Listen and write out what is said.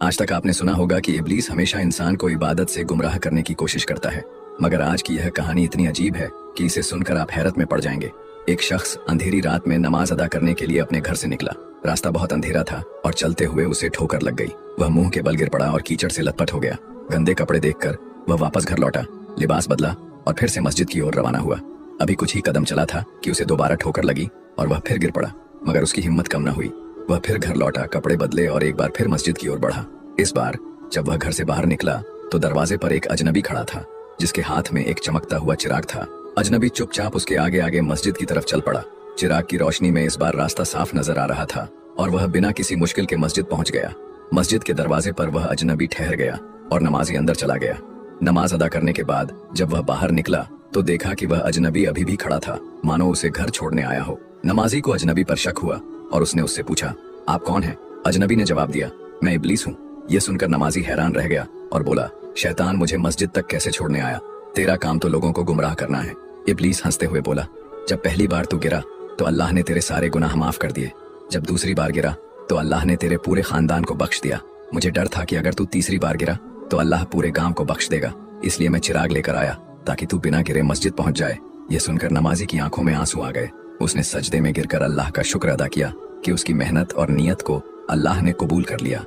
आज तक आपने सुना होगा कि इब्लीस हमेशा इंसान को इबादत से गुमराह करने की कोशिश करता है, मगर आज की यह कहानी इतनी अजीब है कि इसे सुनकर आप हैरत में पड़ जाएंगे। एक शख्स अंधेरी रात में नमाज अदा करने के लिए अपने घर से निकला। रास्ता बहुत अंधेरा था और चलते हुए उसे ठोकर लग गई। वह मुंह के बल गिर पड़ा और कीचड़ से लथपथ हो गया। गंदे कपड़े देखकर वह वापस घर लौटा, लिबास बदला और फिर से मस्जिद की ओर रवाना हुआ। अभी कुछ ही कदम चला था कि उसे दोबारा ठोकर लगी और वह फिर गिर पड़ा, मगर उसकी हिम्मत कम न हुई। वह फिर घर लौटा, कपड़े बदले और एक बार फिर मस्जिद की ओर बढ़ा। इस बार जब वह घर से बाहर निकला तो दरवाजे पर एक अजनबी खड़ा था, जिसके हाथ में एक चमकता हुआ चिराग था। अजनबी चुपचाप उसके आगे आगे मस्जिद की तरफ चल पड़ा। चिराग की रोशनी में इस बार रास्ता साफ नजर आ रहा था और वह बिना किसी मुश्किल के मस्जिद पहुंच गया। मस्जिद के दरवाजे पर वह अजनबी ठहर गया और नमाजी अंदर चला गया। नमाज अदा करने के बाद जब वह बाहर निकला तो देखा कि वह अजनबी अभी भी खड़ा था, मानो उसे घर छोड़ने आया हो। नमाजी को अजनबी पर शक हुआ और उसने उससे पूछा, आप कौन हैं? अजनबी ने जवाब दिया, मैं इब्लीस हूँ। यह सुनकर नमाजी हैरान रह गया और बोला, शैतान मुझे मस्जिद तक कैसे छोड़ने आया? तेरा काम तो लोगों को गुमराह करना है। इब्लीस हंसते हुए बोला, जब पहली बार तू गिरा तो अल्लाह ने तेरे सारे गुनाह माफ कर दिए। जब दूसरी बार गिरा तो अल्लाह ने तेरे पूरे खानदान को बख्श दिया। मुझे डर था कि अगर तू तीसरी बार गिरा तो अल्लाह पूरे गांव को बख्श देगा, इसलिए मैं चिराग लेकर आया ताकि तू बिना गिरे मस्जिद पहुंच जाए। यह सुनकर नमाजी की आंखों में आंसू आ गए। उसने सजदे में गिरकर अल्लाह का शुक्र अदा किया कि उसकी मेहनत और नियत को अल्लाह ने कबूल कर लिया।